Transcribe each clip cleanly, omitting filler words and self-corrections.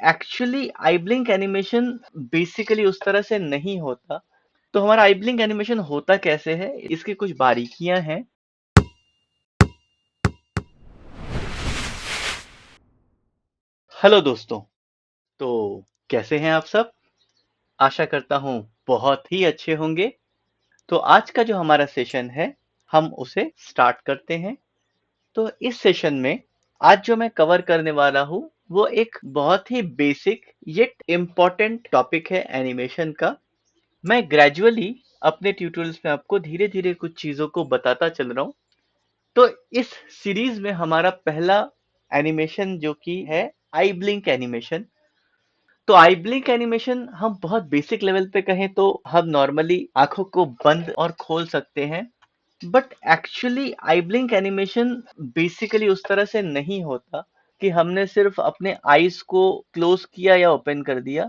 Actually I blink animation basically उस तरह से नहीं होता। तो हमारा आई ब्लिंक एनिमेशन होता कैसे है, इसकी कुछ बारीकियां हैं। हेलो दोस्तों, तो कैसे हैं आप सब? आशा करता हूं बहुत ही अच्छे होंगे। तो आज का जो हमारा सेशन है, हम उसे स्टार्ट करते हैं। तो इस सेशन में आज जो मैं कवर करने वाला हूँ वो एक बहुत ही बेसिक येट इम्पोर्टेंट टॉपिक है एनिमेशन का। मैं ग्रेजुअली अपने ट्यूटोरियल्स में आपको धीरे धीरे कुछ चीजों को बताता चल रहा हूँ। तो इस सीरीज में हमारा पहला एनिमेशन जो कि है आई ब्लिंक एनिमेशन। तो आई ब्लिंक एनिमेशन हम बहुत बेसिक लेवल पे कहें तो हम नॉर्मली आंखों को बंद और खोल सकते हैं, but actually I blink animation basically उस तरह से नहीं होता कि हमने सिर्फ अपने आईज को क्लोज किया या ओपन कर दिया।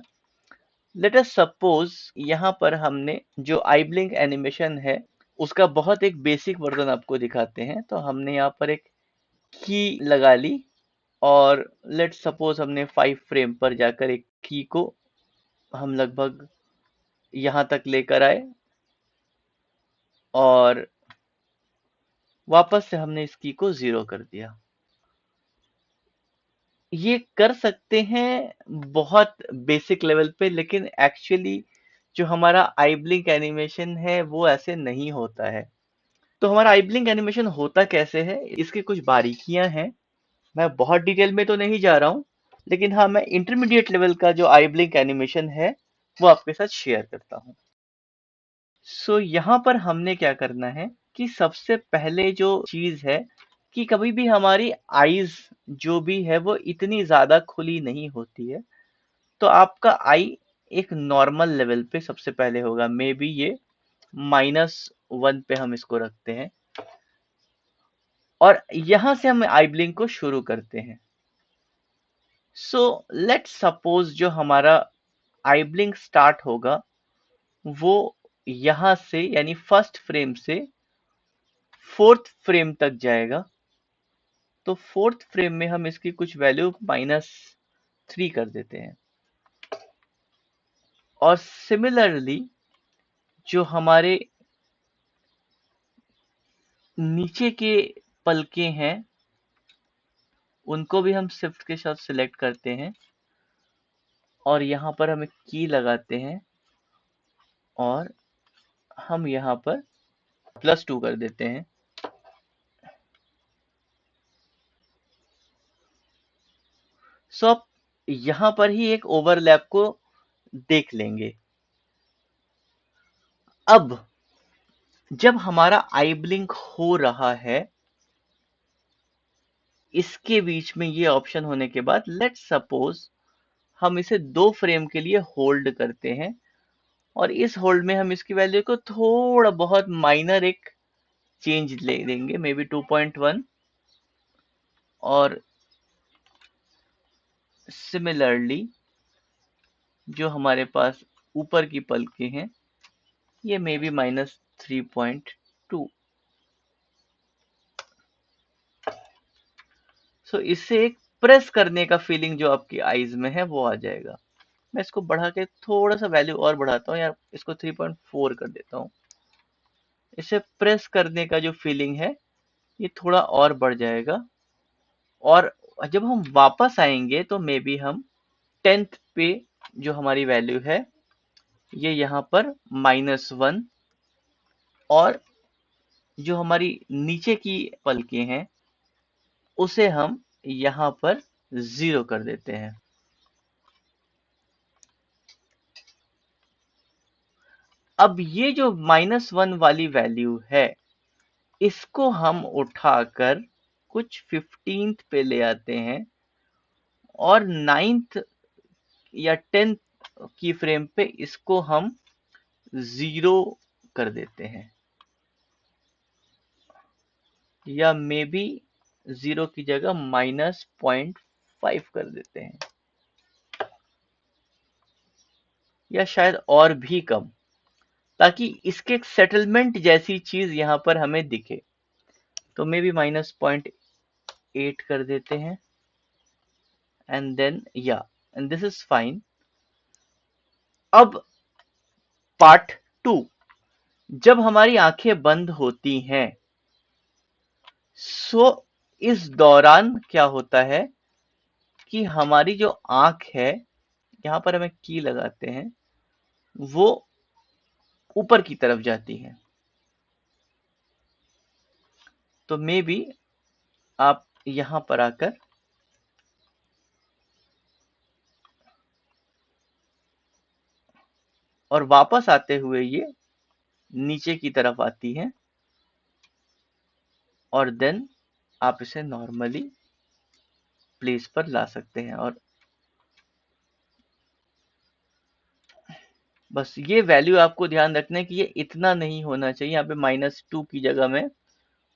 लेट अस सपोज यहाँ पर हमने जो आई ब्लिंक एनिमेशन है उसका बहुत एक बेसिक वर्जन आपको दिखाते हैं। तो हमने यहाँ पर एक की लगा ली और लेट सपोज हमने 5 फ्रेम पर जाकर एक की को हम लगभग यहाँ तक लेकर आए और वापस से हमने इस की को 0 कर दिया। ये कर सकते हैं बहुत बेसिक लेवल पे, लेकिन एक्चुअली जो हमारा आई ब्लिंक एनिमेशन है वो ऐसे नहीं होता है। तो हमारा आई ब्लिंक एनिमेशन होता कैसे है, इसकी कुछ बारीकियां हैं। मैं बहुत डिटेल में तो नहीं जा रहा हूँ, लेकिन हाँ, मैं इंटरमीडिएट लेवल का जो आई ब्लिंक एनिमेशन है वो आपके साथ शेयर करता हूँ। सो यहाँ पर हमने क्या करना है कि सबसे पहले जो चीज है कि कभी भी हमारी आईज जो भी है वो इतनी ज्यादा खुली नहीं होती है। तो आपका आई एक नॉर्मल लेवल पे सबसे पहले होगा, मे बी ये -1 पे हम इसको रखते हैं और यहां से हम आई ब्लिंक को शुरू करते हैं। सो लेट्स सपोज जो हमारा आई ब्लिंक स्टार्ट होगा वो यहां से यानी फर्स्ट फ्रेम से फोर्थ फ्रेम तक जाएगा। तो फोर्थ फ्रेम में हम इसकी कुछ वैल्यू -3 कर देते हैं। और सिमिलरली जो हमारे नीचे के पलके हैं उनको भी हम शिफ्ट के साथ सिलेक्ट करते हैं और यहाँ पर हम एक की लगाते हैं और हम यहाँ पर +2 कर देते हैं। सो आप यहाँ पर ही एक ओवरलैप को देख लेंगे। अब जब हमारा आई ब्लिंक हो रहा है, इसके बीच में ये ऑप्शन होने के बाद लेट्स सपोज हम इसे 2 फ्रेम के लिए होल्ड करते हैं और इस होल्ड में हम इसकी वैल्यू को थोड़ा बहुत माइनर एक चेंज ले देंगे, मे बी 2.1। और सिमिलरली जो हमारे पास ऊपर की पलके हैं ये मे बी -3.2। सो इससे एक प्रेस करने का फीलिंग जो आपकी आईज में है वो आ जाएगा। मैं इसको बढ़ा के थोड़ा सा वैल्यू और बढ़ाता हूँ यार, इसको 3.4 कर देता हूँ। इसे प्रेस करने का जो फीलिंग है ये थोड़ा और बढ़ जाएगा। और जब हम वापस आएंगे तो मे बी हम 10th पे जो हमारी वैल्यू है ये यहाँ पर -1 और जो हमारी नीचे की पलके हैं उसे हम यहाँ पर 0 कर देते हैं। अब ये जो -1 वाली वैल्यू है इसको हम उठाकर कुछ 15th पे ले आते हैं और 9th या 10th की फ्रेम पे इसको हम 0 कर देते हैं या मे बी 0 की जगह -0.5 कर देते हैं या शायद और भी कम, ताकि इसके एक सेटलमेंट जैसी चीज यहाँ पर हमें दिखे। तो मे बी -0.8 कर देते हैं एंड देन या एंड दिस इज फाइन। अब पार्ट 2, जब हमारी आंखें बंद होती हैं, सो इस दौरान क्या होता है कि हमारी जो आंख है, यहां पर हमें की लगाते हैं, वो ऊपर की तरफ जाती है। तो मे बी आप यहां पर आकर और वापस आते हुए ये नीचे की तरफ आती है, और देन आप इसे नॉर्मली प्लेस पर ला सकते हैं। और बस ये वैल्यू आपको ध्यान रखना है कि ये इतना नहीं होना चाहिए। यहाँ पे -2 की जगह में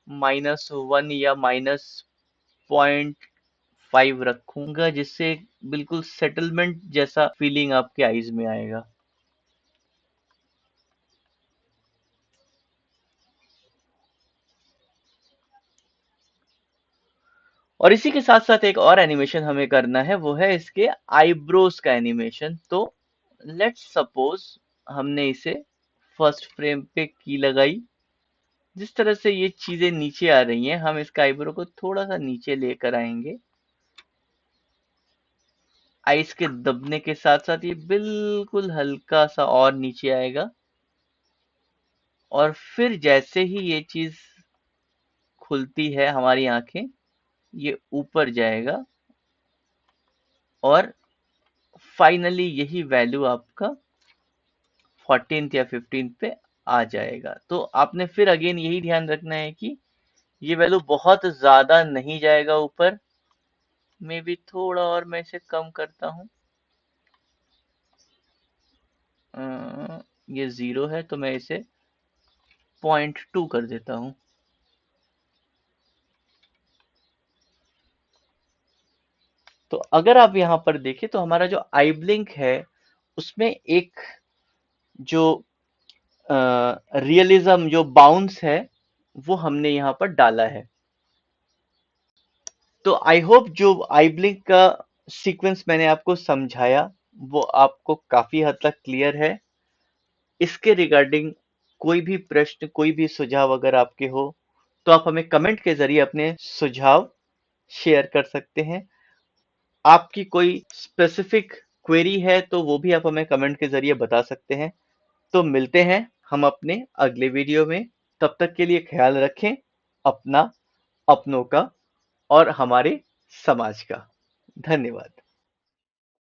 -1 या -0.5 रखूंगा, जिससे बिल्कुल सेटलमेंट जैसा फीलिंग आपके आईज में आएगा। और इसी के साथ साथ एक और एनिमेशन हमें करना है, वो है इसके आईब्रोज का एनिमेशन। तो लेट्स सपोज हमने इसे फर्स्ट फ्रेम पे की लगाई। जिस तरह से ये चीजें नीचे आ रही हैं, हम इसका आईब्रो को थोड़ा सा नीचे लेकर आएंगे। आइस के दबने के साथ साथ ये बिल्कुल हल्का सा और नीचे आएगा, और फिर जैसे ही ये चीज खुलती है हमारी आंखें, ये ऊपर जाएगा, और फाइनली यही वैल्यू आपका 14th या 15th पे आ जाएगा। तो आपने फिर अगेन यही ध्यान रखना है कि ये वैल्यू बहुत ज्यादा नहीं जाएगा ऊपर। मे बी थोड़ा और मैं इसे कम करता हूँ। ये 0 है तो मैं इसे 0.2 कर देता हूँ। तो अगर आप यहाँ पर देखें तो हमारा जो आई ब्लिंक है, उसमें एक जो रियलिज्म, जो बाउंस है, वो हमने यहाँ पर डाला है। तो आई होप जो आई ब्लिंक का सीक्वेंस मैंने आपको समझाया, वो आपको काफी हद तक क्लियर है। इसके रिगार्डिंग कोई भी प्रश्न, कोई भी सुझाव अगर आपके हो, तो आप हमें कमेंट के जरिए अपने सुझाव शेयर कर सकते हैं। आपकी कोई स्पेसिफिक क्वेरी है तो वो भी आप हमें कमेंट के जरिए बता सकते हैं। तो मिलते हैं हम अपने अगले वीडियो में। तब तक के लिए ख्याल रखें अपना, अपनों का और हमारे समाज का। धन्यवाद।